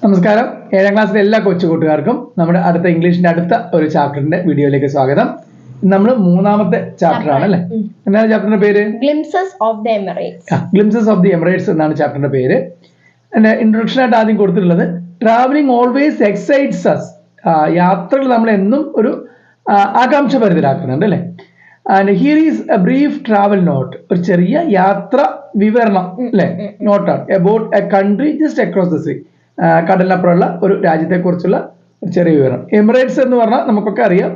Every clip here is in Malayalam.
നമസ്കാരം. 7ാം ക്ലാസ്സിലെ എല്ലാ കൊച്ചു കൂട്ടുകാർക്കും നമ്മുടെ അടുത്ത ഇംഗ്ലീഷിന്റെ അടുത്ത ഒരു ചാപ്റ്ററിന്റെ വീഡിയോയിലേക്ക് സ്വാഗതം. നമ്മൾ 3ാമത്തെ ചാപ്റ്റർ ആണ് അല്ലേ? എന്താണ് ചാപ്റ്ററിന്റെ പേര്? Glimpses of the Emirates. Glimpses of the Emirates എന്നാണ് ചാപ്റ്ററിന്റെ പേര്. എന്റെ ഇൻട്രൊഡക്ഷൻ ആയിട്ട് ആദ്യം കൊടുത്തിട്ടുള്ളത് ട്രാവലിംഗ് ഓൾവേസ് എക്സൈറ്റ്സ് അസ്. യാത്രകൾ നമ്മൾ എന്നും ഒരു ആകാംക്ഷ പരിതരാക്കുന്നുണ്ട് അല്ലേ? And here is a brief travel note. ഒരു ചെറിയ യാത്ര വിവരണം അല്ലെ? നോട്ടാണ് about a country just across the sea. കടലിനപ്പുറമുള്ള ഒരു രാജ്യത്തെ കുറിച്ചുള്ള ഒരു ചെറിയ വിവരണം. എമിറേറ്റ്സ് എന്ന് പറഞ്ഞാൽ നമുക്കൊക്കെ അറിയാം,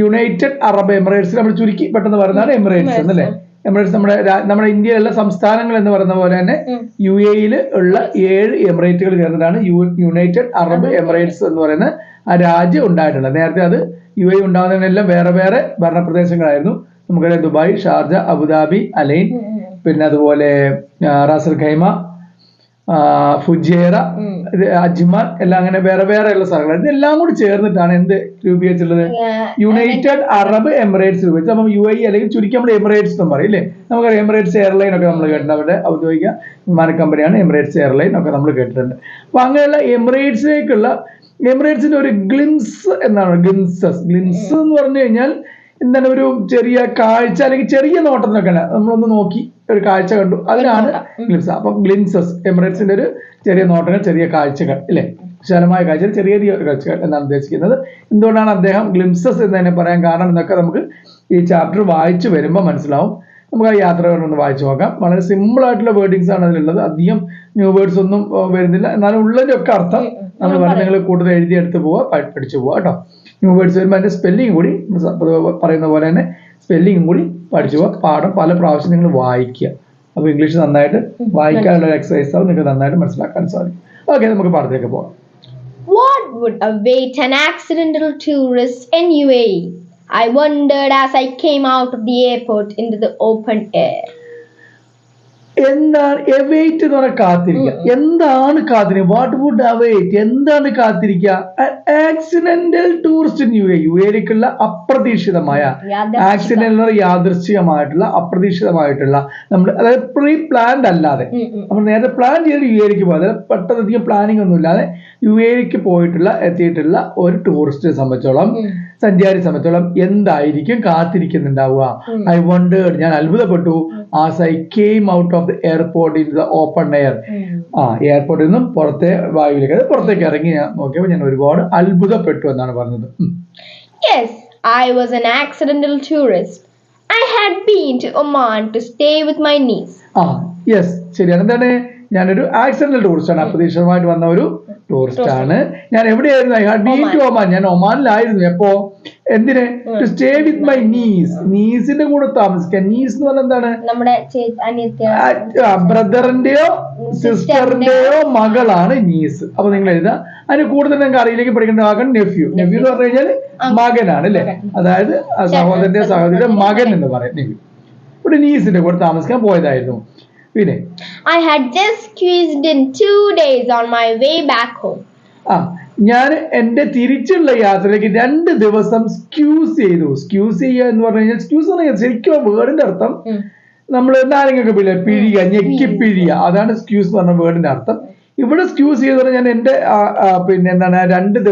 യുണൈറ്റഡ് അറബ് എമിറേറ്റ്സ് നമ്മൾ ചുരുക്കി പെട്ടെന്ന് പറയുന്നതാണ് എമിറേറ്റ്സ് എന്നല്ലേ? എമിറേറ്റ്സ് നമ്മുടെ ഇന്ത്യയിലുള്ള സംസ്ഥാനങ്ങൾ എന്ന് പറയുന്ന പോലെ തന്നെ UAE ഉള്ള 7 എമിറേറ്റുകൾ ചേർന്നിട്ടാണ് യുണൈറ്റഡ് അറബ് എമിറേറ്റ്സ് എന്ന് പറയുന്ന ആ രാജ്യം ഉണ്ടായിട്ടുള്ളത്. നേരത്തെ അത് UAE ഉണ്ടാകുന്നതിനെല്ലാം വേറെ വേറെ ഭരണപ്രദേശങ്ങളായിരുന്നു. നമുക്കറിയാം ദുബായ്, ഷാർജ, അബുദാബി, അലൈൻ, പിന്നെ അതുപോലെ റാസൽ ഖൈമ, ഫുജേറ, അജ്മാൻ, എല്ലാം അങ്ങനെ വേറെ വേറെ ഉള്ള സ്ഥലങ്ങൾ. ഇതെല്ലാം കൂടി ചേർന്നിട്ടാണ് എന്ത് രൂപീകരിച്ചിട്ടുള്ളത്? യുണൈറ്റഡ് അറബ് എമിറേറ്റ്സ് രൂപീകരിച്ചത്. അപ്പം UAE അല്ലെങ്കിൽ ചുരുക്കി നമ്മൾ എമിറേറ്റ്സ് എന്നും പറയും അല്ലേ? നമുക്കറിയാം എമിറേറ്റ്സ് എയർലൈൻ ഒക്കെ നമ്മൾ കേട്ടിട്ടുണ്ട്. അവരുടെ ഔദ്യോഗിക വിമാന കമ്പനിയാണ് എമിറേറ്റ്സ് എയർലൈൻ ഒക്കെ നമ്മൾ കേട്ടിട്ടുണ്ട്. അപ്പൊ അങ്ങനെയുള്ള എമിറേറ്റ്സിന്റെ ഒരു ഗ്ലിംസ് എന്നാണ് ഗ്ലിംസസ്. ഗ്ലിംസ് എന്ന് പറഞ്ഞു കഴിഞ്ഞാൽ എന്താണ്? ഒരു ചെറിയ കാഴ്ച അല്ലെങ്കിൽ ചെറിയ നോട്ടത്തിനൊക്കെ നമ്മളൊന്ന് നോക്കി ഒരു കാഴ്ച കണ്ടു, അതിനാണ് ഗ്ലിംസ്. അപ്പം ഗ്ലിംസസ് എമിറേറ്റ്സിന്റെ ഒരു ചെറിയ നോട്ടങ്ങൾ, ചെറിയ കാഴ്ചകൾ അല്ലെ? വിശാലമായ കാഴ്ചകൾ, ചെറിയ ചെറിയ കാഴ്ചകൾ എന്നാണ് ഉദ്ദേശിക്കുന്നത്. എന്തുകൊണ്ടാണ് അദ്ദേഹം ഗ്ലിംസസ് എന്ന് തന്നെ പറയാൻ കാരണം എന്നൊക്കെ നമുക്ക് ഈ ചാപ്റ്റർ വായിച്ചു വരുമ്പോൾ മനസ്സിലാവും. നമുക്ക് ആ യാത്രകളൊന്ന് വായിച്ചു നോക്കാം. വളരെ സിമ്പിൾ ആയിട്ടുള്ള വേർഡിങ്സ് ആണ് അതിലുള്ളത്. അധികം ന്യൂ വേർഡ്സ് ഒന്നും വരുന്നില്ല. എന്നാലും ഉള്ളതിന്റെ ഒക്കെ അർത്ഥം നമ്മൾ പറഞ്ഞ നിങ്ങൾ കൂടുതൽ എഴുതിയെടുത്ത് പോവുക, പഠിച്ചു പോവുക കേട്ടോ. ന്യൂ വേർഡ്സ് വരുമ്പോൾ അതിന്റെ സ്പെല്ലിംഗ് കൂടി പറയുന്ന പോലെ തന്നെ സ്പെല്ലിംഗും കൂടി പഠിച്ചു പോവുക. പാഠം പല പ്രാവശ്യം നിങ്ങൾ വായിക്കുക. അപ്പൊ ഇംഗ്ലീഷ് നന്നായിട്ട് വായിക്കാനുള്ള എക്സസൈസ് ആവും, നിങ്ങൾക്ക് നന്നായിട്ട് മനസ്സിലാക്കാൻ സാധിക്കും. ഓക്കെ, നമുക്ക് പാഠത്തിലേക്ക് പോകാം. What would await an accidental tourist in UAE? I wondered as I came out of the airport into the open air. എന്താണ് എവൈറ്റ് എന്ന് പറഞ്ഞാൽ കാത്തിരിക്കുക. എന്താണ് കാത്തിരിക്കുക? What would await? എന്താണ് കാത്തിരിക്കുക? ആക്സിഡന്റൽ ടൂറിസ്റ്റ് ഇൻ UAE അപ്രതീക്ഷിതമായ, ആക്സിഡന്റൽ യാദൃശ്ചികമായിട്ടുള്ള അപ്രതീക്ഷിതമായിട്ടുള്ള, നമ്മൾ അതായത് പ്രീ പ്ലാൻഡ് അല്ലാതെ നമ്മൾ നേരത്തെ പ്ലാൻ ചെയ്ത് UAE പോകാതെ, അതായത് പെട്ടെന്നധികം പ്ലാനിങ് ഒന്നും ഇല്ലാതെ UAE എത്തിയിട്ടുള്ള ഒരു ടൂറിസ്റ്റിനെ സംബന്ധിച്ചോളം, സഞ്ചാരി സംബന്ധിച്ചോളം എന്തായിരിക്കും കാത്തിരിക്കുന്നുണ്ടാവുക? ഐ വണ്ടേർഡ്, ഞാൻ അത്ഭുതപ്പെട്ടു. As I came out of the airport in the open air. എയർപോർട്ടിൽ നിന്നും വായുവിലേക്ക് പുറത്തേക്ക് ഇറങ്ങി ഞാൻ നോക്കിയപ്പോൾ ഞാൻ ഒരുപാട് അത്ഭുതപ്പെട്ടു എന്നാണ് പറഞ്ഞത്. Yes, I was an accidental tourist. I had been to Oman to stay with my niece. Yes, ശരിയാണ്. എന്താണ്? ഞാനൊരു ആക്സിഡന്റൽ ടൂറിസ്റ്റ് ആണ്, അപ്രതീക്ഷിതമായിട്ട് വന്ന ഒരു ടൂറിസ്റ്റ് ആണ്. ഞാൻ എവിടെയായിരുന്നു? I had been to Oman. ഞാൻ ഒമാനിലായിരുന്നു. എപ്പോ? എന്തിന്? To stay with my niece. നീസിന്റെ കൂടെ താമസിക്കാൻ. നീസ് എന്ന് പറഞ്ഞാൽ എന്താണ്? ബ്രദറിന്റെയോ സിസ്റ്ററിന്റെയോ മകളാണ് നീസ്. അപ്പൊ നിങ്ങൾ എഴുതാ. അതിന് കൂടുതൽ നിങ്ങൾക്ക് അറിയില്ലെങ്കിൽ പഠിക്കേണ്ട വാക്കാണ് നെഫ്യൂ. നെഫ്യൂ എന്ന് പറഞ്ഞു കഴിഞ്ഞാൽ മകനാണ് അല്ലെ? അതായത് സഹോദരന്റെ സഹോദരിയുടെ മകൻ എന്ന് പറയും നെഫ്യൂ. ഇവിടെ നീസിന്റെ കൂടെ താമസിക്കാൻ പോയതായിരുന്നു. പിന്നെ I had just squeezed in 2 days on my way back home. ഞാൻ എന്റെ തിരിച്ചുള്ള യാത്രയിലേക്ക് 2 ദിവസം സ്ക്യൂസ് ചെയ്തു. സ്ക്യൂസ് ചെയ്യുക എന്ന് പറഞ്ഞു കഴിഞ്ഞാൽ, സ്ക്യൂസ് എന്ന് പറഞ്ഞാൽ ശരിക്കും വേർഡിന്റെ അർത്ഥം നമ്മൾ നാരങ്ങൊക്കെ പിഴിയുക, ഞെക്കി പിഴിയുക, അതാണ് സ്ക്യൂസ് എന്ന് പറഞ്ഞ വേർഡിന്റെ അർത്ഥം. ഇവിടെ സ്ക്യൂസ് ചെയ്ത് ഞാൻ എന്റെ പിന്നെ എന്താണ് 2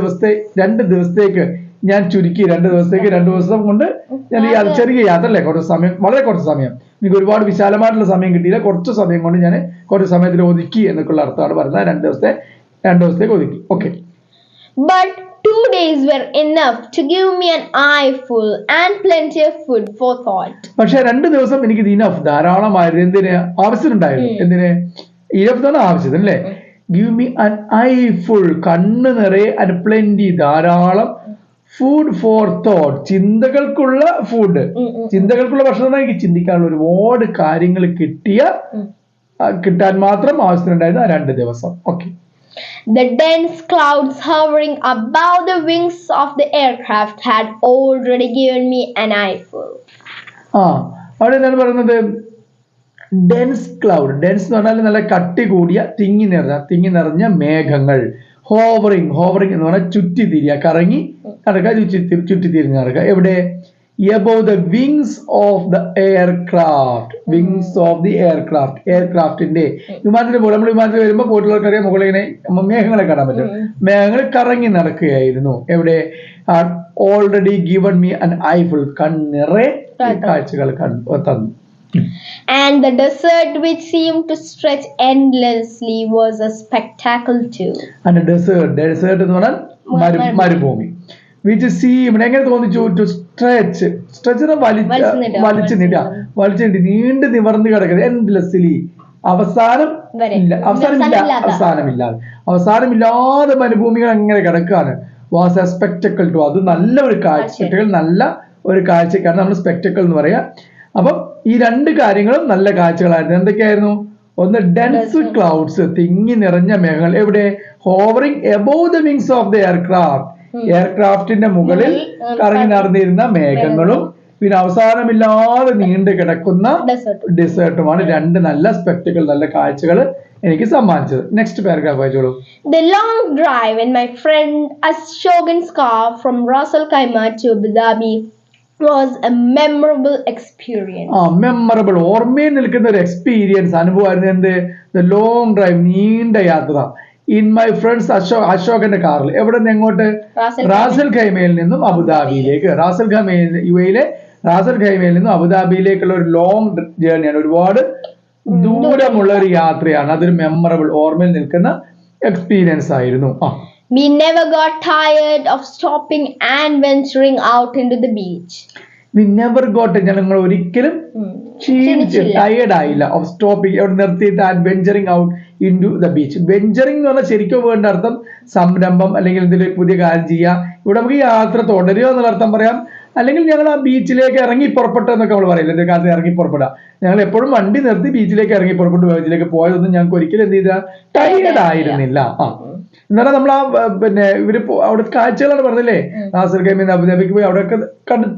ദിവസത്തേക്ക് ഞാൻ ചുരുക്കി. 2 ദിവസത്തേക്ക് 2 ദിവസം കൊണ്ട് ഞാൻ ചെറിയ യാത്ര അല്ലേ, കുറച്ച് സമയം, വളരെ കുറച്ച് സമയം, എനിക്ക് ഒരുപാട് വിശാലമായിട്ടുള്ള സമയം കിട്ടിയില്ല, കുറച്ച് സമയം കൊണ്ട് ഞാൻ കുറച്ച് സമയത്തിൽ ഒതുക്കി എന്നൊക്കെയുള്ള അർത്ഥമാണ് പറയുന്നത്. 2 ദിവസത്തേക്ക് ഒതുക്കി. Okay. But 2 days were enough to give me an eyeful and plenty of food for thought. പക്ഷെ 2 ദിവസം എനിക്ക് ഇനഫ്, ധാരാളമായിരുന്നു. എന്തിന്? ആവശ്യമുണ്ടായിരുന്നു. എന്തിന്? ഇനഫ് ആണ് ആവശ്യം അല്ലേ? ഗിവ് മീ അൻ ഐഫുൾ, കണ്ണ് നിറയെ, ആൻഡ് പ്ലെന്റി, ധാരാളം, ഫുഡ് ഫോർ തോട്ട്, ചിന്തകൾക്കുള്ള ഫുഡ്, ചിന്തകൾക്കുള്ള ഭക്ഷണം. എനിക്ക് ചിന്തിക്കാനുള്ള ഒരുപാട് കാര്യങ്ങൾ കിട്ടാൻ മാത്രം ആവശ്യമുണ്ടായിരുന്നു 2 ദിവസം. Okay. The dense clouds hovering above the wings of the aircraft had already given me an eyeful. അവിടെ എന്താണ് പറയുന്നത്? Dense cloud. ഡെൻസ് എന്ന് പറഞ്ഞാൽ നല്ല കട്ടി കൂടിയ, തിങ്ങി നിറഞ്ഞ മേഘങ്ങൾ. ഹോവറിങ് എന്ന് പറഞ്ഞാൽ ചുറ്റിത്തിരിയുക, കറങ്ങി നടക്കുക, ചുറ്റിത്തിരിഞ്ഞ് നടക്കുക. എവിടെ? above the wings of the aircraft. Wings of the aircraft. എയർക്രാഫ്റ്റിന്റെ വിമാനത്തിന്റെ മുകളിൽ നമ്മൾ വിമാനത്തിൽ വരുമ്പോൾ പോയിട്ടുള്ളവർക്കറിയാം മുകളിൽ ഇങ്ങനെ മേഘങ്ങളെ കാണാൻ പറ്റും. മേഘങ്ങൾ കറങ്ങി നടക്കുകയായിരുന്നു. എവിടെ? Already given me an eyeful. കണ്ണിറെ കാഴ്ചകൾ തന്നു. And the desert which seemed to stretch endlessly was a spectacle too. And desert എന്ന് പറഞ്ഞാൽ മരുഭൂമി. which seemed എങ്ങനെ തോന്നിച്ചു? to stretch വലിച്ചു നീട്ടി നീണ്ടു നിവർന്ന് കിടക്കുന്നത്. endlessly അവസാനമില്ലാതെ മരുഭൂമികൾ അങ്ങനെ കിടക്കുകയാണ്. was a spectacle to. അത് നല്ല ഒരു കാഴ്ച. നല്ല ഒരു കാഴ്ചക്കാണ് നമ്മൾ സ്പെക്ടക്കിൾ എന്ന് പറയാ. അപ്പം ഈ രണ്ട് കാര്യങ്ങളും നല്ല കാഴ്ചകളായിരുന്നു. എന്തൊക്കെയായിരുന്നു? ഒന്ന് ഡെൻസ് ക്ലൗഡ്സ്, തിങ്ങി നിറഞ്ഞ മേഘങ്ങൾ. എവിടെ? Hovering above the wings of the aircraft. എയർക്രാഫ്റ്റിന്റെ മുകളിൽ കറങ്ങി നടന്നിരുന്ന മേഘങ്ങളും പിന്നെ അവസാനമില്ലാതെ നീണ്ടു കിടക്കുന്ന ഡെസേർട്ടുമാണ് രണ്ട് നല്ല സ്പെക്ടക്കിൾ, നല്ല കാഴ്ചകൾ എനിക്ക് സമ്മാനിച്ചത്. നെക്സ്റ്റ് പാരഗ്രാഫ് വായിച്ചോളൂ. The long drive in my friend Ashok's car from Ras Al Khaimah to Abu Dhabi was a memorable experience. Memorable, ഓർമ്മയിൽ നിൽക്കുന്ന ഒരു എക്സ്പീരിയൻസ്, അനുഭവമായിരുന്നു. എന്ത്? ദ ലോങ് ഡ്രൈവ്, നീണ്ട യാത്ര. ഇൻ മൈ ഫ്രണ്ട്സ് അശോകന്റെ കാറിൽ. എവിടെ നിന്ന് എങ്ങോട്ട്? റാസൽ ഖൈമയിൽ നിന്നും അബുദാബിയിലേക്ക്. യുഎയിലെ റാസൽ ഖൈമയിൽ നിന്നും അബുദാബിയിലേക്കുള്ള ഒരു ലോങ് ജേർണിയാണ്, ഒരുപാട് ദൂരമുള്ള ഒരു യാത്രയാണ്. അതൊരു മെമ്മറബിൾ, ഓർമ്മയിൽ നിൽക്കുന്ന എക്സ്പീരിയൻസ് ആയിരുന്നു. We never got tired of stopping and venturing out into the beach. We never got, ഞങ്ങൾ ഒരിക്കലും ടയേർഡ് ആയില്ല. ഓഫ് സ്റ്റോപ്പിംഗ്, അവിടെ നിർത്തിയിട്ട് and venturing out into the beach. Venturing എന്ന് പറഞ്ഞാൽ ശരിക്കും വേണ്ട അർത്ഥം സംരംഭം, അല്ലെങ്കിൽ എന്തെങ്കിലും പുതിയ കാര്യം ചെയ്യുക. ഇവിടെ നമുക്ക് യാത്ര തുടരുക എന്നുള്ള അർത്ഥം പറയാം. അല്ലെങ്കിൽ ഞങ്ങൾ ആ ബീച്ചിലേക്ക് ഇറങ്ങി പുറപ്പെട്ടെന്നൊക്കെ നമ്മൾ പറയില്ല, എന്തൊക്കെ കാലത്ത് ഇറങ്ങി പുറപ്പെടുക. ഞങ്ങൾ എപ്പോഴും വണ്ടി നിർത്തി ബീച്ചിലേക്ക് ഇറങ്ങി പുറപ്പെട്ടു. ബീച്ചിലേക്ക് പോയതൊന്നും ഞങ്ങൾക്ക് ഒരിക്കലും എന്ത് ചെയ്ത ടയേർഡ് ആയിരുന്നില്ല. എന്നാലും നമ്മൾ ആ പിന്നെ ഇവര് അവിടെ കാഴ്ചകളാണ് പറഞ്ഞല്ലേ. റാസൽ ഖൈമയിൽ നിന്ന് അബുദാബിക്ക് പോയി അവിടെയൊക്കെ കണ്ട്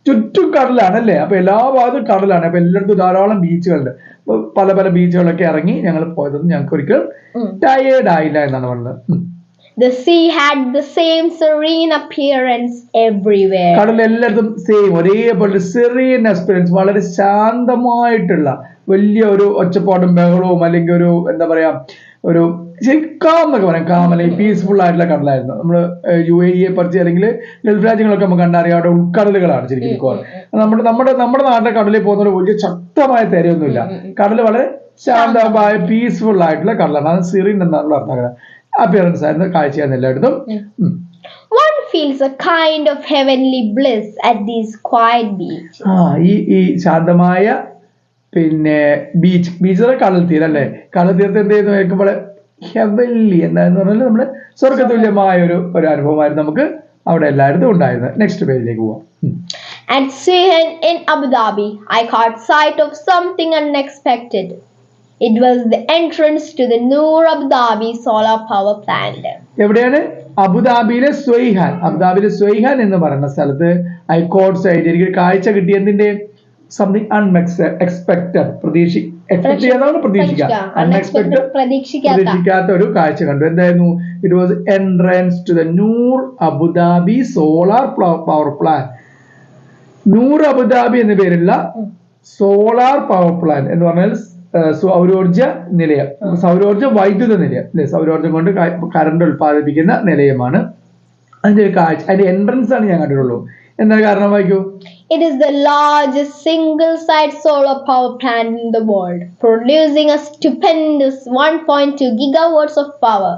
ചുറ്റും കടലാണ് അല്ലേ. അപ്പൊ എല്ലാ ഭാഗത്തും കടലാണ്. അപ്പൊ എല്ലായിടത്തും ധാരാളം ബീച്ചുകളുണ്ട്. പല പല ബീച്ചുകളിലൊക്കെ ഇറങ്ങി ഞങ്ങൾ പോയതൊന്നും ഞങ്ങൾക്ക് ഒരിക്കലും ടയേർഡ് ആയില്ല എന്നാണ് പറഞ്ഞത്. The sea had the same serene appearance everywhere. കടൽ എല്ലായിടത്തും സെയിം, ഒരേപോലെ സെറീൻ എക്സ്പീരിയൻസ്, വളരെ ശാന്തമായിട്ടുള്ള, വലിയ ഒരു ഒച്ചപ്പാടും ബഹളവും അല്ലെങ്കിൽ ഒരു എന്താ പറയാ ഒരു കാം എന്നൊക്കെ പറയാം, കാം അല്ലെങ്കിൽ പീസ്ഫുൾ ആയിട്ടുള്ള കടലായിരുന്നു. നമ്മൾ UAE പറിച്ച് അല്ലെങ്കിൽ ഗൾഫ് രാജ്യങ്ങളൊക്കെ നമുക്ക് കണ്ടറിയാം, അവിടെ ഉൾക്കടലുകളാണ് ശരിക്കും. നമ്മുടെ നാട്ടിലെ കടലിൽ പോകുന്ന വലിയ ശക്തമായ തിരയൊന്നുമില്ല. കടൽ വളരെ ശാന്തമായ പീസ്ഫുൾ ആയിട്ടുള്ള കടലാണ്. അത് സിറിൻ എന്നുള്ള അർത്ഥം അപ്പിയറൻസ് ആയിരുന്നു, കാഴ്ചയായിരുന്നു എല്ലായിടത്തും. One feels a kind of heavenly bliss at these quiet beaches. ഈ ശാന്തമായ പിന്നെ ബീച്ച് കടൽ തീരം അല്ലേ. കടൽ തീരത്ത് എന്ത് ചെയ്യുന്നു കേൾക്കുമ്പോൾ ഹെവൻലി എന്താന്ന് പറഞ്ഞാൽ നമ്മുടെ സ്വർഗതുല്യമായ ഒരു അനുഭവമായിരുന്നു നമുക്ക് അവിടെ എല്ലായിടത്തും ഉണ്ടായിരുന്നത്. നെക്സ്റ്റ് പേജിലേക്ക് പോവാം. At Suhail in Abu Dhabi, I caught sight of something unexpected. It was the entrance to the Noor Abu Dhabi solar power plant. എവിടെയാണ്? അബുദാബിയിലെ സ്വൈഹാൻ എന്ന് പറയുന്ന സ്ഥലത്ത് ഐ കോട്ട് സൈഡ് എനിക്ക് കാഴ്ച കിട്ടി. എന്തിന്റെ? സംതിങ് അൺഎക്സ്പെക്ടഡ്, പ്രതീക്ഷിക്കാത്ത ഒരു കാഴ്ച കണ്ടു. എന്തായിരുന്നു? It was entrance to the Noor Abu Dhabi solar power plant. Noor Abu Dhabi എന്ന പേരുള്ള സോളാർ പവർ പ്ലാന്റ് എന്ന് പറഞ്ഞാൽ സൗരോർജ നിലയം, സൗരോർജ വൈദ്യുത നിലയം അല്ലെ, സൗരോർജം കൊണ്ട് കറണ്ട് ഉൽപ്പാദിപ്പിക്കുന്ന നിലയമാണ്. അതിന്റെ ഒരു കാഴ്ച, അതിന്റെ എൻട്രൻസ് ആണ് ഞാൻ കണ്ടിട്ടുള്ളൂ. എന്താ കാരണം? വായിക്കൂ. It is the largest single-site solar power plant in the world, producing a stupendous 1.2 gigawatts of power.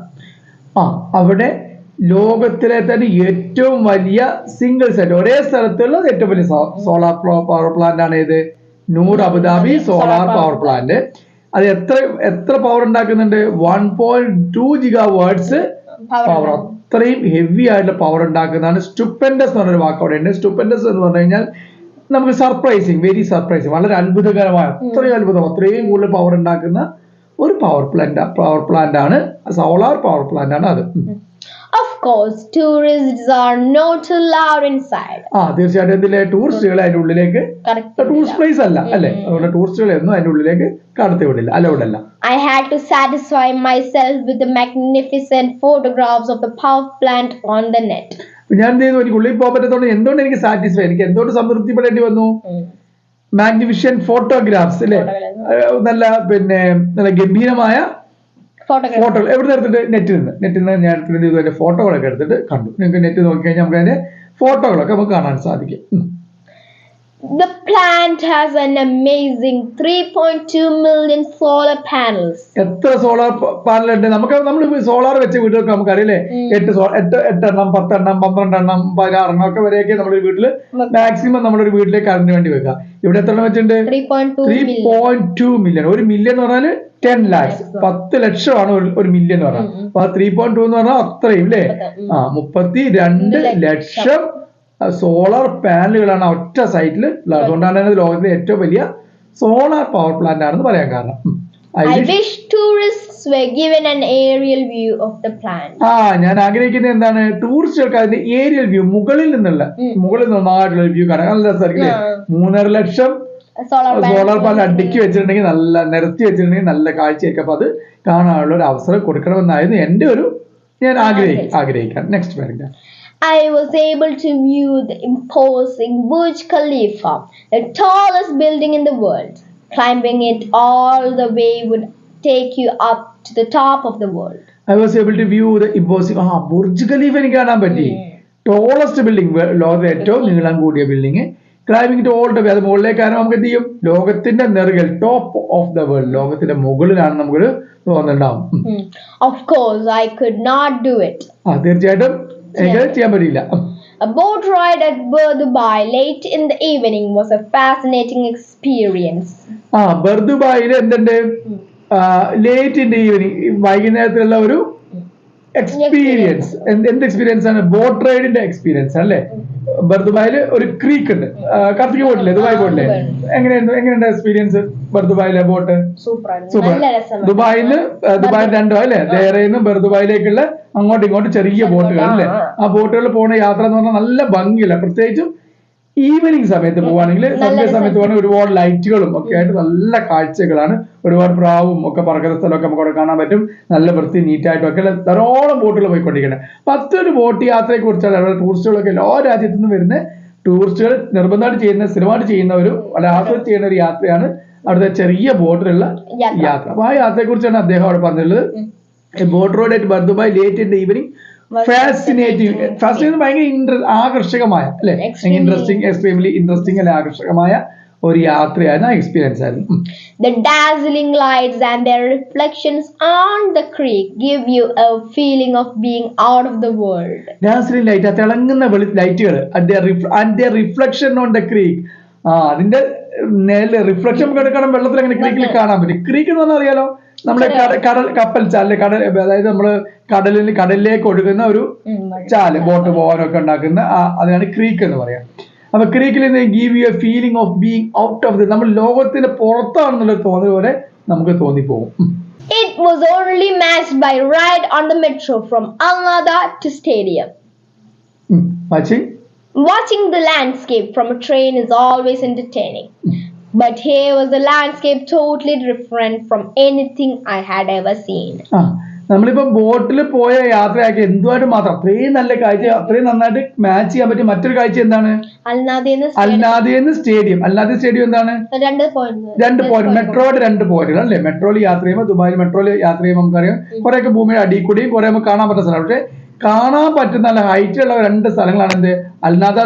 അവിടെ ലോകത്തിലെ തന്നെ ഏറ്റവും വലിയ സിംഗിൾ സൈറ്റ്, ഒരേ സ്ഥലത്തുള്ള ഏറ്റവും വലിയ സോളാർ പവർ പ്ലാന്റ് ആണ് ഇത് നൂർ അബുദാബി സോളാർ പവർ പ്ലാന്റ്. അത് എത്ര പവർ ഉണ്ടാക്കുന്നുണ്ട്? 1.2 ഗിഗാവാട്ട്സ് പവർ. അത്രയും ഹെവി ആയിട്ടുള്ള പവർ ഉണ്ടാക്കുന്നതാണ്. സ്റ്റുപ്പൻഡസ് എന്ന് പറഞ്ഞൊരു വാക്ക് അവിടെ ഉണ്ട്. സ്റ്റുപ്പൻഡസ് എന്ന് പറഞ്ഞു കഴിഞ്ഞാൽ നമുക്ക് സർപ്രൈസിങ്, വെരി സർപ്രൈസിങ്, വളരെ അത്ഭുതകരമായ, അത്രയും കൂടുതൽ പവർ ഉണ്ടാക്കുന്ന ഒരു പവർ പ്ലാന്റ് ആണ്, സോളാർ പവർ പ്ലാന്റ് ആണ് അത്. Of course, tourists are not allowed inside. തീർച്ചയായിട്ടും ഇതിലെ ടൂറിസ്റ്റുകൾ അതിന്റെ ഉള്ളിലേക്ക്, ടൂറിസ്റ്റ് പ്ലേസ് അല്ല അല്ലെ, അതുകൊണ്ട് ടൂറിസ്റ്റുകളെ ഒന്നും അതിന്റെ ഉള്ളിലേക്ക് കടത്തി വിടില്ല, അലൗഡ് അല്ല. I had to satisfy myself with the magnificent photographs of the power plant on the net. ഞാൻ എന്ത് ചെയ്തു, എനിക്ക് ഉള്ളിൽ പോകാൻ പറ്റത്തോണ്ട് എന്തുകൊണ്ട് എനിക്ക് സാറ്റിസ്ഫൈ, എനിക്ക് എന്തുകൊണ്ട് സംതൃപ്തിപ്പെടേണ്ടി വന്നു? മാഗ്നിഫിഷ്യൻ ഫോട്ടോഗ്രാഫ്സ് അല്ലെ, നല്ല നല്ല ഗംഭീരമായ ഫോട്ടോകൾ എവിടെ എടുത്തിട്ട് നെറ്റിൽ നിന്ന് ഞാൻ എടുത്തിട്ട് ഇതുവരെ ഫോട്ടോകളൊക്കെ എടുത്തിട്ട് കണ്ടു. നിങ്ങൾക്ക് നെറ്റ് നോക്കി കഴിഞ്ഞാൽ നമുക്ക് അതിന്റെ ഫോട്ടോകളൊക്കെ നമുക്ക് കാണാൻ സാധിക്കും. The plant has an amazing 3.2 million solar panels. എത്ര സോളാർ പാനൽ ഉണ്ട്? നമ്മൾ സോളാർ വെച്ച വീടുകൾക്ക് നമുക്കറിയില്ലേ, 8 എണ്ണം, 10 എണ്ണം, 12 എണ്ണം, 16 എണ്ണം ഒക്കെ വരെയൊക്കെ നമ്മുടെ വീട്ടില് മാക്സിമം നമ്മുടെ ഒരു വീട്ടിലേക്ക് കറണ്ട് വേണ്ടി വെക്കാം. ഇവിടെ എത്ര എണ്ണം വെച്ചിട്ടുണ്ട്? 3.2 മില്യൺ. 1 മില്യൺ എന്ന് പറഞ്ഞാൽ 10 lakhs, 10 ലക്ഷമാണ് ഒരു മില്യൺ എന്ന് പറഞ്ഞാൽ. അപ്പൊ 3.2 എന്ന് പറഞ്ഞാൽ അത്രയും അല്ലേ, 32 ലക്ഷം സോളാർ പാനലുകളാണ് ഒറ്റ സൈറ്റിൽ ഉള്ളത്. അതുകൊണ്ടാണ് ലോകത്തിലെ ഏറ്റവും വലിയ സോളാർ പവർ പ്ലാന്റ് ആണെന്ന് പറയാൻ കാരണം. I wish tourists were given an aerial view of the plant. ഞാൻ ആഗ്രഹിക്കുന്നത് എന്താണ്, ടൂറിസ്റ്റുകൾക്ക് അതിന്റെ ഏരിയൽ വ്യൂ, മുകളിൽ നന്നായിട്ടുള്ള വ്യൂ കാണാൻ. നല്ല രസമായിരിക്കും. 3.5 ലക്ഷം സോളാർ പാനൽ അടുക്കി വെച്ചിട്ടുണ്ടെങ്കിൽ, നല്ല നിരത്തി വെച്ചിട്ടുണ്ടെങ്കിൽ നല്ല കാഴ്ചയായിരിക്കും. അപ്പൊ അത് കാണാനുള്ള ഒരു അവസരം കൊടുക്കണമെന്നായിരുന്നു എന്റെ ഞാൻ ആഗ്രഹിക്കാം. Next paragraph. I was able to view the imposing Burj Khalifa, the tallest building in the world. Climbing it all the way would take you up to the top of the world. I was able to view the imposing Burj Khalifa എനിക്ക് കാണാൻ പറ്റി. Tallest building, ലോകത്തിലെ ഏറ്റവും നീളം കൂടിയ building. Climbing it all the way, അത് മുകളിലേക്കാണ് നമുക്ക് എന്ത് ചെയ്യും, ലോകത്തിന്റെ നെറുകൽ, ടോപ്പ് ഓഫ് ദ വേൾഡ്, ലോകത്തിന്റെ മുകളിലാണ് നമുക്കൊരു തോന്നുന്നുണ്ടാവും. Of course I could not do it. തീർച്ചയായിട്ടും എനിക്ക് ചെയ്യാൻ പറ്റില്ല. A boat ride at Dubai late in the evening was a fascinating experience. ബർദുബായിൽ എന്തുണ്ട്, ലേറ്റ് ഇൻ ദ ഈവനിങ്, വൈകുന്നേരത്തിലുള്ള ഒരു എക്സ്പീരിയൻസ്. എന്ത് എക്സ്പീരിയൻസ് ആണ്? ബോട്ട് റൈഡിന്റെ എക്സ്പീരിയൻസ് അല്ലേ. ബർദുബായിൽ ഒരു ക്രീക്ക് ഉണ്ട്. കാർത്തിക് പോയിട്ടില്ലേ, ദുബായ് പോയിട്ടില്ലേ? എങ്ങനെയുണ്ട് എക്സ്പീരിയൻസ് ബർദുബായിലെ ബോട്ട്? സൂപ്പർ. ദുബായിൽ 2 അല്ലേ, ദേറയിൽ ബർദുബായിലേക്കുള്ള അങ്ങോട്ടും ഇങ്ങോട്ടും ചെറിയ ബോട്ടുകൾ അല്ലേ. ആ ബോട്ടുകളിൽ പോണ യാത്ര എന്ന് പറഞ്ഞാൽ നല്ല ഭംഗിയില്ല. പ്രത്യേകിച്ചും ഈവനിങ് സമയത്ത് പോവാണെങ്കിൽ, സന്ധ്യ സമയത്ത് പോകണമെങ്കിൽ ഒരുപാട് ലൈറ്റുകളും ഒക്കെ ആയിട്ട് നല്ല കാഴ്ചകളാണ്. ഒരുപാട് പ്രാവും ഒക്കെ പറക്കുന്ന സ്ഥലമൊക്കെ നമുക്ക് അവിടെ കാണാൻ പറ്റും. നല്ല വൃത്തി നീറ്റായിട്ടും ഒക്കെ ധാരാളം ബോട്ടുകൾ പോയിക്കൊണ്ടിരിക്കുന്നത്. 10 ബോട്ട് യാത്രയെ കുറിച്ചാണ് അവിടെ ടൂറിസ്റ്റുകളൊക്കെ എല്ലാ രാജ്യത്തു നിന്നും വരുന്ന ടൂറിസ്റ്റുകൾ നിർബന്ധമായിട്ട് ചെയ്യുന്ന, സ്ഥിരമായിട്ട് ചെയ്യുന്ന വളരെ ആസ്വദിച്ച് ചെയ്യുന്ന ഒരു യാത്രയാണ് അവിടുത്തെ ചെറിയ ബോട്ടിലുള്ള യാത്ര. അപ്പൊ ആ യാത്രയെ കുറിച്ചാണ് അദ്ദേഹം അവിടെ പറഞ്ഞിട്ടുള്ളത്. Boat road at Bur Dubai late in the evening, fascinating ഭയങ്കര ആകർഷകമായ അല്ലെ, എക്സ്ട്രീംലി ഇൻട്രസ്റ്റിംഗ് അല്ലെ, ആകർഷകമായ ഒരു യാത്രയായിരുന്നു, എക്സ്പീരിയൻസ് ആയിരുന്നു. The dazzling lights and their reflections on the creek give you a feeling of being out of the world. Dazzling light, തിളങ്ങുന്ന ലൈറ്റുകൾ, and their reflection on the creek. അതിന്റെ റിഫ്ലക്ഷൻ കിടക്കണം വെള്ളത്തിൽ, അങ്ങനെ ക്രീക്കിൽ കാണാൻ പറ്റും. ക്രീക്ക് എന്ന് പറഞ്ഞാൽ അറിയാലോ, നമ്മുടെ കപ്പൽ ചാല്, അതായത് നമ്മള് കടലിലേക്ക് ഒഴുകുന്ന ഒരു ചാല്, ബോട്ട് പോകാനൊക്കെ ഉണ്ടാക്കുന്ന അതിനാണ് ക്രീക്ക് എന്ന് പറയാം. അപ്പൊ ക്രീക്കിൽ നിന്ന് give you A feeling of being out of the, നമ്മൾ ലോകത്തിന്റെ പുറത്താണെന്നുള്ള തോന്നൽ പോലെ നമുക്ക് തോന്നിപ്പോകും. It was only matched by ride on the metro from Al Nahda to Stadium. Watching the landscape from a train is always entertaining. But here was a landscape totally different from anything I had ever seen. നമ്മളിപ്പോ ബോട്ടിൽ പോയ യാത്രയാക്കി എന്തുമായിട്ട് മാത്രം അത്രയും നല്ല കാഴ്ച, അത്രയും നന്നായിട്ട് മാച്ച് ചെയ്യാൻ പറ്റിയ മറ്റൊരു കാഴ്ച എന്താണ്? അൽനാദയെന്ന് സ്റ്റേഡിയം. അൽനാദ സ്റ്റേഡിയം എന്താണ്? 2 പോയിന്റ്, മെട്രോയുടെ 2 പോയിന്റുകൾ അല്ലെ. മെട്രോയിൽ യാത്ര ചെയ്യുമ്പോൾ, ദുബായിൽ മെട്രോയിൽ യാത്ര ചെയ്യുമ്പോൾ നമുക്കറിയാം കുറെയൊക്കെ ഭൂമിയുടെ അടിയിൽ കൂടിയും കുറെ നമുക്ക് കാണാൻ പറ്റുന്ന സ്ഥലം. പക്ഷെ കാണാൻ പറ്റുന്ന നല്ല ഹൈറ്റുള്ള 2 സ്ഥലങ്ങളാണ് എന്ത്, അൽനാദ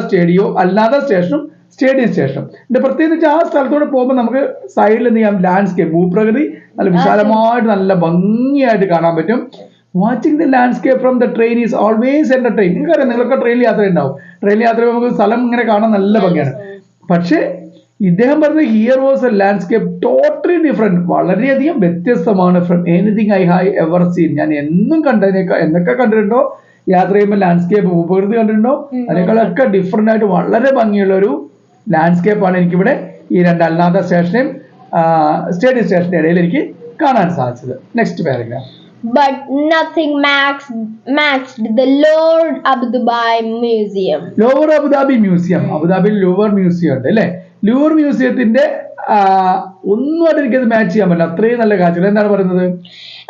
സ്റ്റേഷനും സ്റ്റേഡിയം സ്റ്റേഷനും. ഇതിന്റെ പ്രത്യേകിച്ച് ആ സ്ഥലത്തോടെ പോകുമ്പോൾ നമുക്ക് സൈഡിൽ എന്ത് ചെയ്യാം, ലാൻഡ്സ്കേപ്പ്, ഭൂപ്രകൃതി നല്ല വിശാലമായിട്ട് നല്ല ഭംഗിയായിട്ട് കാണാൻ പറ്റും. Watching the landscape from the train is always entertain. നിങ്ങൾക്കറിയാം, നിങ്ങളൊക്കെ ട്രെയിൻ യാത്ര ഉണ്ടാവും. ട്രെയിൻ യാത്ര നമുക്ക് സ്ഥലം ഇങ്ങനെ കാണാൻ നല്ല ഭംഗിയാണ്. പക്ഷേ ഇദ്ദേഹം പറഞ്ഞ here was A landscape totally different, വളരെയധികം വ്യത്യസ്തമാണ് from anything I have ever seen. ഞാൻ എന്നും എന്തൊക്കെ കണ്ടിട്ടുണ്ടോ യാത്ര ചെയ്യുമ്പോൾ, ലാൻഡ്സ്കേപ്പ്, ഭൂപ്രകൃതി കണ്ടിട്ടുണ്ടോ, അതിനേക്കാളൊക്കെ ഡിഫറെന്റ് ആയിട്ട് വളരെ ഭംഗിയുള്ള ഒരു ലാൻഡ്സ്കേപ്പാണ് എനിക്കിവിടെ ഈ 2 അൽനാദ സ്റ്റേഷനെയും സ്റ്റേഡിയം സ്റ്റേഷന്റെ ഇടയിൽ എനിക്ക് കാണാൻ സാധിച്ചത്. Next paragraph. But nothing matched the Lower Abu Dhabi Museum. Lower Abu Dhabi museum. അബുദാബിയിൽ ലോവർ മ്യൂസിയം ഉണ്ട് അല്ലെ. ലൂവർ മ്യൂസിയത്തിന്റെ ഒന്നുമായിട്ട് എനിക്കത് മാച്ച് ചെയ്യാൻ പറ്റില്ല, അത്രയും നല്ല കാഴ്ചകൾ. എന്താണ് പറയുന്നത്?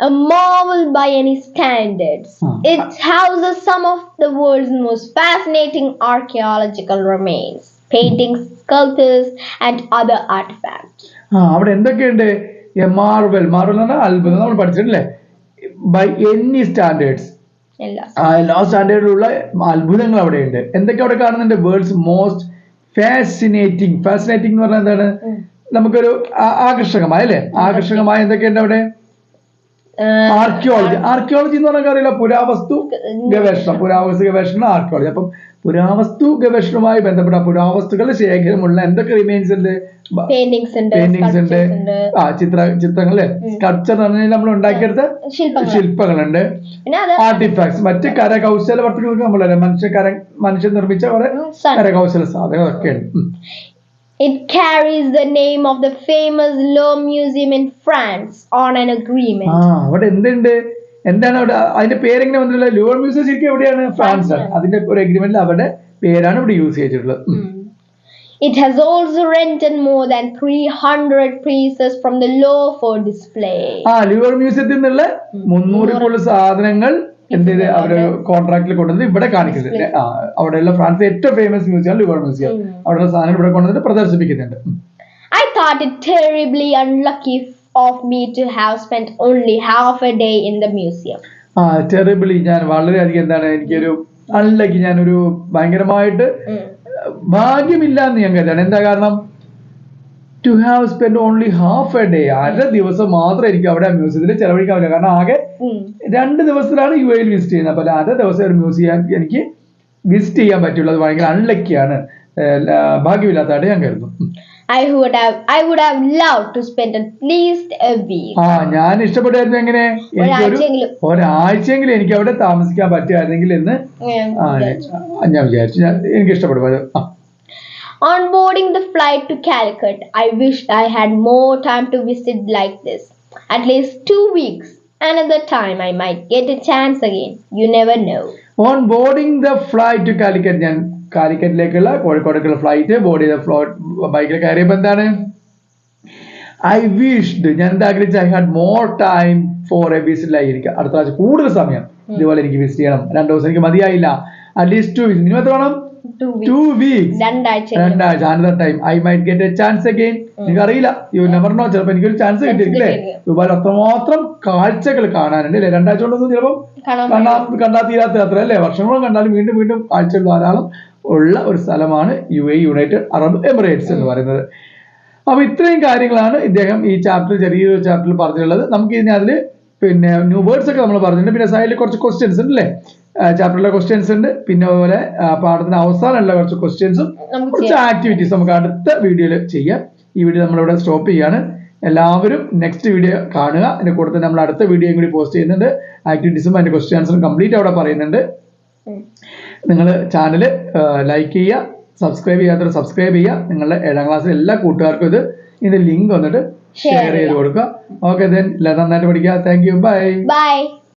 A marvel by any standards. It houses some of the world's most fascinating archaeological remains, paintings, sculptures, and other artifacts. അവിടെ എന്തൊക്കെയുണ്ട്? എ മാർവൽ, മാർവൽ എന്ന് പറഞ്ഞാൽ അത്ഭുതം, നമ്മൾ പഠിച്ചിട്ടില്ലേ? ബൈ എനി സ്റ്റാൻഡേർഡ്സ്, എല്ലാ സ്റ്റാൻഡേർഡിലുള്ള അത്ഭുതങ്ങൾ അവിടെയുണ്ട്. എന്തൊക്കെ അവിടെ കാണുന്നുണ്ട്? Worlds most fascinating. ഫാസിനേറ്റിംഗ് എന്ന് പറഞ്ഞാൽ എന്താണ്? നമുക്കൊരു ആകർഷകമായ അല്ലെ, ആകർഷകമായ എന്തൊക്കെയുണ്ട് അവിടെ? ആർക്കിയോളജി. ആർക്കിയോളജി എന്ന് പറഞ്ഞാൽ അറിയില്ല, പുരാവസ്തു ഗവേഷണം, പുരാവസ്തു ഗവേഷണം ആർക്കിയോളജി. അപ്പം പുരാവസ്തു ഗവേഷണവുമായി ബന്ധപ്പെട്ട പുരാവസ്തുക്കളുടെ ശേഖരമുള്ള എന്തൊക്കെ റിമെയിൻസ് ഉണ്ട്? പെയിന്റിങ്സ് ഉണ്ട്, ചിത്രങ്ങള്, സ്കൾപ്ചർ എന്ന് പറഞ്ഞാൽ നമ്മൾ ഉണ്ടാക്കിയെടുത്ത ശില്പങ്ങളുണ്ട്, ആർട്ടിഫാക്ട്സ്, മറ്റ് കരകൗശല വർത്തകൾക്ക് നമ്മളല്ലേ മനുഷ്യൻ നിർമ്മിച്ച കുറെ കരകൗശല സാധനങ്ങളൊക്കെ ഉണ്ട്. It carries the name of the famous Louvre Museum in France on an agreement. അവിടെ എന്തുണ്ട്? എന്താണ് അവിടെ? അതിന്റെ പേരെങ്ങനെ വന്നിട്ടുള്ള? ലൂവർ മ്യൂസിയം ശരിക്കും എവിടെയാണ്? ഫ്രാൻസ് ആണ്. അതിന്റെ ഒരു അഗ്രിമെന്റിൽ അവരുടെ പേരാണ് ഇവിടെ യൂസ് ചെയ്തിട്ടുള്ളത്. It has also rented more than 300 pieces from the Louvre for display. Louvre മ്യൂസിയത്തിൽ നിന്നുള്ള 300 കൂടുതൽ സാധനങ്ങൾ എന്ത് ചെയ്ത് അവരൊരു കോൺട്രാക്റ്റിൽ കൊണ്ടുവന്ന് ഇവിടെ കാണിക്കുന്നുണ്ട്. അവിടെയുള്ള ഫ്രാൻസിലെ ഏറ്റവും ഫേമസ് മ്യൂസിയം ലൂവർ മ്യൂസിയം. അവിടെയുള്ള സാധനങ്ങൾ ഇവിടെ കൊണ്ടുവന്നിട്ട് പ്രദർശിപ്പിക്കുന്നുണ്ട്. I thought it terribly unlucky of me to have spent only half a day in the museum. Terribly, ഞാൻ വളരെയധികം എന്താണ്, എനിക്കൊരു അൺലക്കി, ഞാനൊരു ഭയങ്കരമായിട്ട് ഭാഗ്യമില്ല എന്ന് ഞാൻ കരുതാണ്. എന്താ കാരണം? To have spend only half a day, അര ദിവസം മാത്രം എനിക്ക് അവിടെ മ്യൂസിയത്തിൽ ചെലവഴിക്കാൻ പറ്റില്ല. കാരണം ആകെ 2 ദിവസത്തിലാണ് യു എയിൽ വിസിറ്റ് ചെയ്യുന്നത്. അപ്പോൾ അര ദിവസം ഒരു മ്യൂസിയം എനിക്ക് വിസിറ്റ് ചെയ്യാൻ പറ്റുള്ളൂ. അത് ഭയങ്കര അൺലക്കിയാണ്, ഭാഗ്യമില്ലാത്തതായിട്ട് ഞാൻ കരുതുന്നു. I would have loved to spend at least a week. ഞാൻ ഇഷ്ടപ്പെട്ടായിരുന്നു. എങ്ങനെ? ഒരാഴ്ചയെങ്കിലും എനിക്ക് അവിടെ താമസിക്കാൻ പറ്റുമായിരുന്നെങ്കിൽ എന്ന് ഞാൻ വിചാരിച്ചു. എനിക്ക് ഇഷ്ടപ്പെടും. On boarding the flight to Calicut, I wished I had more time to visit like this. At least 2 weeks. Another time I might get a chance again. You never know. On boarding the flight to Calicut, ഞാൻ കാലിക്കറ്റിലേക്കുള്ള കോഴിക്കോടേക്കുള്ള ഫ്ലൈറ്റ് ബോർഡ് ചെയ്ത ബൈക്കിൽ കയറിയപ്പോൾ എന്താണ്? ഐ വിഷ്ഡ്, ഞാൻ എന്താ ആഗ്രഹിച്ച? I had more time for A visit. ആയിരിക്കും അടുത്ത പ്രാവശ്യം കൂടുതൽ സമയം ഇതുപോലെ എനിക്ക് വിസിറ്റ് ചെയ്യണം. 2 ദിവസം എനിക്ക് മതിയായില്ല. At least 2 weeks. മിനിമം എത്ര വേണം? 2 വീക്സ്, 2 ആഴ്ച. Another time I might get A chance again. നിങ്ങൾക്ക് അറിയില്ല, യു നെവർ നോ, ചിലപ്പോൾ എനിക്കൊരു ചാൻസ് കിട്ടിയിരിക്കില്ലേ? ദുബായിൽ അത്രമാത്രം കാഴ്ചകൾ കാണാനുണ്ട് അല്ലേ? 2 ആഴ്ച കൊണ്ടൊന്നും ചിലപ്പോൾ കണ്ടാൽ തീരാത്ത അത്ര അല്ലേ? വർഷങ്ങളും കണ്ടാലും വീണ്ടും വീണ്ടും കാഴ്ചകൾ ധാരാളം ഉള്ള ഒരു സ്ഥലമാണ് UAE, യുണൈറ്റഡ് അറബ് എമിറേറ്റ്സ് എന്ന് പറയുന്നത്. അപ്പൊ ഇത്രയും കാര്യങ്ങളാണ് ഇദ്ദേഹം ഈ ചാപ്റ്റർ, ചെറിയൊരു ചാപ്റ്ററിൽ പറഞ്ഞിട്ടുള്ളത്. നമുക്ക് ഇനി അതിൽ പിന്നെ ന്യൂ വേർഡ്സ് ഒക്കെ നമ്മൾ പറഞ്ഞിട്ടുണ്ട്. പിന്നെ സൈഡിൽ കുറച്ച് ക്വസ്റ്റ്യൻസ് ഉണ്ട് അല്ലേ? ചാപ്റ്ററിലെ ക്വസ്റ്റ്യൻസ് ഉണ്ട്. പിന്നെ അതുപോലെ പാഠത്തിന് അവസാനമുള്ള കുറച്ച് ക്വസ്റ്റ്യൻസും കുറച്ച് ആക്ടിവിറ്റീസ് നമുക്ക് അടുത്ത വീഡിയോയിൽ ചെയ്യാം. ഈ വീഡിയോ നമ്മളിവിടെ സ്റ്റോപ്പ് ചെയ്യാണ്. എല്ലാവരും നെക്സ്റ്റ് വീഡിയോ കാണുക. അതിന്റെ കൂടെ തന്നെ നമ്മൾ അടുത്ത വീഡിയോയും കൂടി പോസ്റ്റ് ചെയ്യുന്നുണ്ട്. ആക്ടിവിറ്റീസും അതിന്റെ ക്വസ്റ്റ്യൻ ആൻസറും കംപ്ലീറ്റ് അവിടെ പറയുന്നുണ്ട്. നിങ്ങൾ ചാനൽ ലൈക്ക് ചെയ്യുക, സബ്സ്ക്രൈബ് ചെയ്യാത്തവർ സബ്സ്ക്രൈബ് ചെയ്യുക. നിങ്ങളുടെ 7ാം ക്ലാസ്സിലെ എല്ലാ കൂട്ടുകാർക്കും ഇതിന്റെ ലിങ്ക് വന്നിട്ട് ഷെയർ ചെയ്ത് കൊടുക്കുക. ഓക്കെ, നന്നായിട്ട് പഠിക്കുക. Thank you. ബൈ.